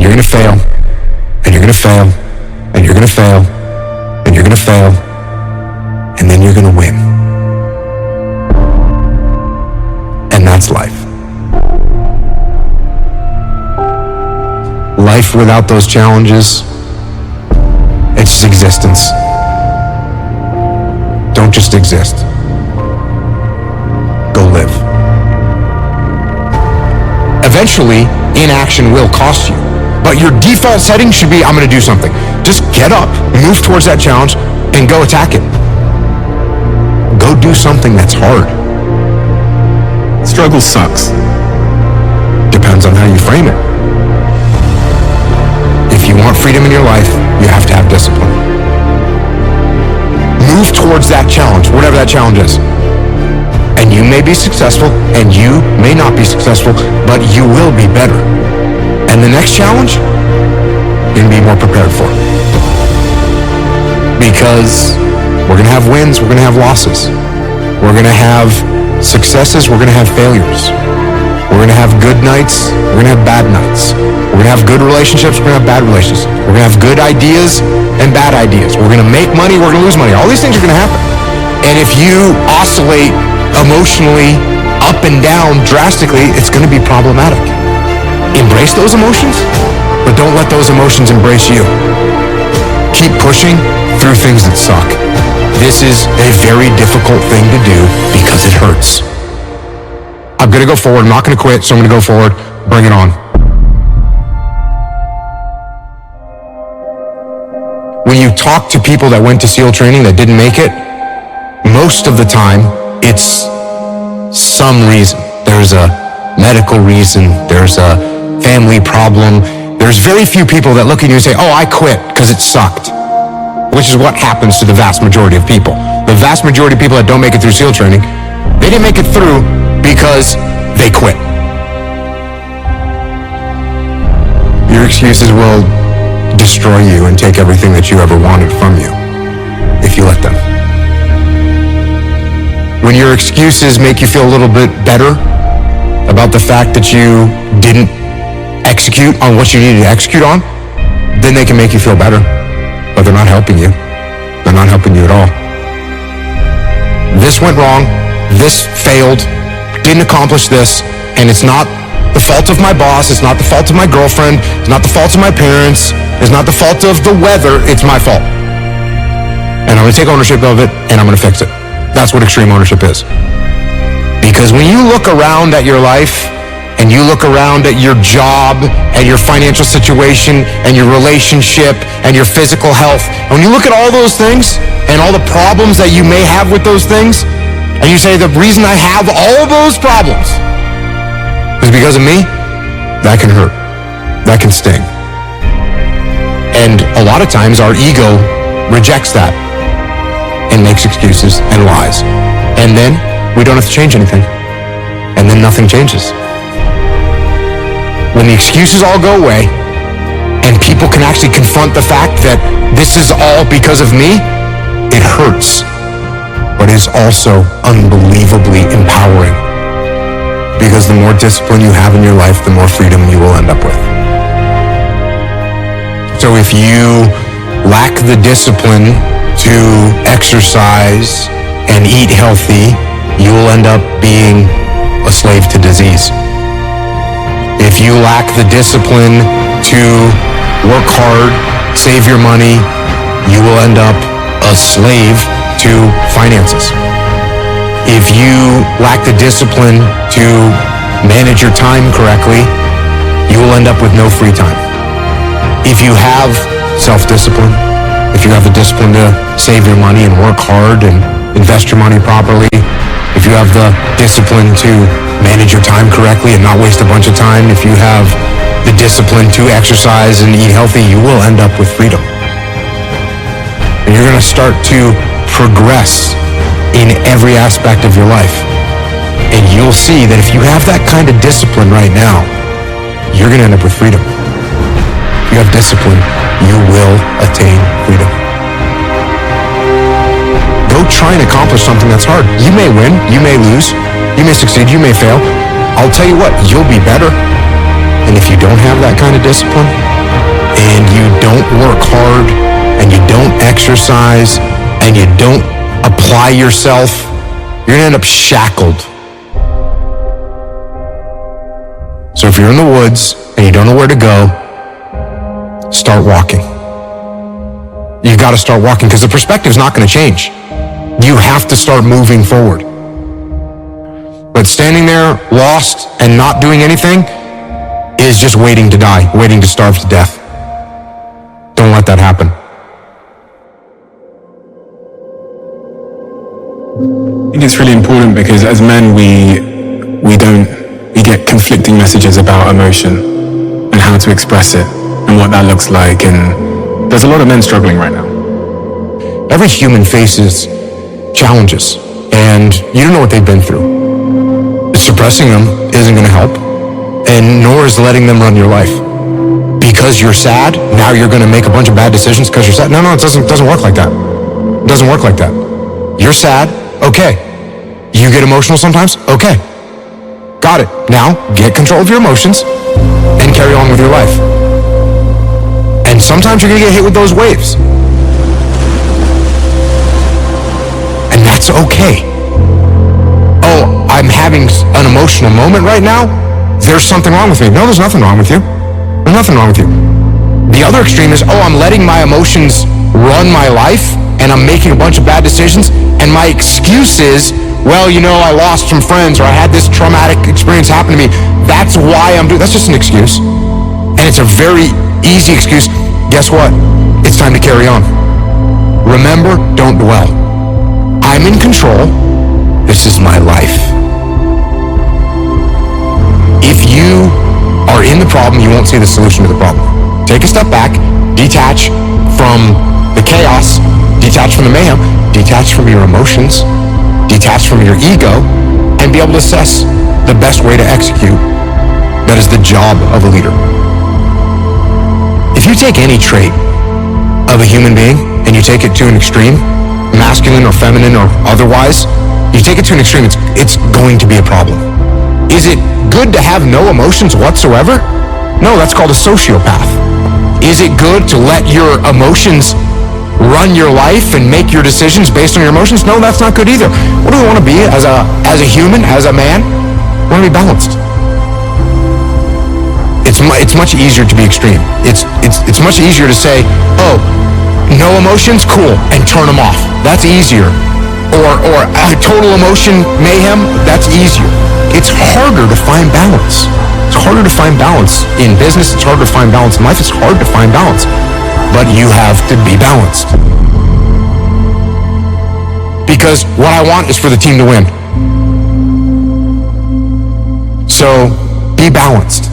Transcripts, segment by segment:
you're gonna fail, and you're gonna fail, and you're gonna fail, and you're gonna fail, and then you're gonna win. And that's life. Life without those challenges, it's just existence. Don't just exist. Go live. Eventually, inaction will cost you. But your default setting should be, I'm gonna do something. Just get up, move towards that challenge, and go attack it. Go do something that's hard. Struggle sucks. Depends on how you frame it. If you want freedom in your life, you have to have discipline. Move towards that challenge, whatever that challenge is. And you may be successful, and you may not be successful, but you will be better. And the next challenge, you're gonna be more prepared for. Because we're gonna have wins, we're gonna have losses. We're gonna have successes, we're gonna have failures. We're gonna have good nights, we're gonna have bad nights. We're gonna have good relationships, we're gonna have bad relationships. We're gonna have good ideas and bad ideas. We're gonna make money, we're gonna lose money. All these things are gonna happen. And if you oscillate emotionally up and down drastically, it's gonna be problematic. Embrace those emotions, but don't let those emotions embrace you. Keep pushing through things that suck. This is a very difficult thing to do because it hurts. I'm gonna go forward, I'm not gonna quit, so I'm gonna go forward, bring it on. When you talk to people that went to SEAL training that didn't make it, most of the time, it's some reason. There's a medical reason, there's a family problem. There's very few people that look at you and say, oh, I quit because it sucked, which is what happens to the vast majority of people. The vast majority of people that don't make it through SEAL training, they didn't make it through because they quit. Your excuses will destroy you and take everything that you ever wanted from you if you let them. When your excuses make you feel a little bit better about the fact that you didn't execute on what you needed to execute on, then they can make you feel better, but they're not helping you. They're not helping you at all. This went wrong, this failed, didn't accomplish this, and it's not the fault of my boss, it's not the fault of my girlfriend, it's not the fault of my parents, it's not the fault of the weather, it's my fault. And I'm gonna take ownership of it, and I'm gonna fix it. That's what extreme ownership is. Because when you look around at your life, and you look around at your job, and your financial situation, and your relationship, and your physical health, and when you look at all those things, and all the problems that you may have with those things, and you say, the reason I have all those problems is because of me, that can hurt. That can sting. And a lot of times our ego rejects that and makes excuses and lies. And then we don't have to change anything. And then nothing changes. When the excuses all go away and people can actually confront the fact that this is all because of me, it hurts, but is also unbelievably empowering. Because the more discipline you have in your life, the more freedom you will end up with. So if you lack the discipline to exercise and eat healthy, you will end up being a slave to disease. If you lack the discipline to work hard, save your money, you will end up a slave to finances. If you lack the discipline to manage your time correctly, you will end up with no free time. If you have self-discipline, if you have the discipline to save your money and work hard and invest your money properly, if you have the discipline to manage your time correctly and not waste a bunch of time, if you have the discipline to exercise and eat healthy, you will end up with freedom. And you're going to start to progress in every aspect of your life. And you'll see that if you have that kind of discipline right now, you're going to end up with freedom. If you have discipline, you will attain freedom. Go try and accomplish something that's hard. You may win, you may lose, you may succeed, you may fail. I'll tell you what, you'll be better. And if you don't have that kind of discipline, and you don't work hard, and you don't exercise, and you don't apply yourself, you're gonna end up shackled. So if you're in the woods and you don't know where to go, start walking. You've got to start walking because the perspective's not going to change. You have to start moving forward. But standing there lost and not doing anything is just waiting to die, waiting to starve to death. Don't let that happen. I think it's really important because as men, we get conflicting messages about emotion and how to express it and what that looks like. And there's a lot of men struggling right now. Every human faces challenges, and you don't know what they've been through. Suppressing them isn't going to help, and nor is letting them run your life. Because you're sad, now you're going to make a bunch of bad decisions because you're sad. No, it doesn't work like that. It doesn't work like that. You're sad, okay. You get emotional sometimes, okay. Got it. Now, get control of your emotions and carry on with your life. And sometimes you're going to get hit with those waves. And that's okay. Oh, I'm having an emotional moment right now? There's something wrong with me. No, there's nothing wrong with you. There's nothing wrong with you. The other extreme is, I'm letting my emotions run my life and I'm making a bunch of bad decisions, and my excuse is, I lost some friends, or I had this traumatic experience happen to me. That's why I'm doing. That's just an excuse. And it's a very easy excuse. Guess what? It's time to carry on. Remember, don't dwell. I'm in control. This is my life. If you are in the problem, you won't see the solution to the problem. Take a step back, detach from the chaos, detach from the mayhem, detach from your emotions, detach from your ego, and be able to assess the best way to execute. That is the job of a leader. If you take any trait of a human being and you take it to an extreme, masculine or feminine or otherwise, you take it to an extreme, it's going to be a problem. Is it good to have no emotions whatsoever? No, that's called a sociopath. Is it good to let your emotions run your life and make your decisions based on your emotions? No, that's not good either. What do we want to be as a human, as a man? We want to be balanced. It's much easier to be extreme. It's much easier to say, no emotions, cool, and turn them off. That's easier. Or total emotion mayhem, that's easier. It's harder to find balance. It's harder to find balance in business. It's harder to find balance in life. It's hard to find balance. But you have to be balanced. Because what I want is for the team to win. So be balanced.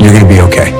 You're going to be okay.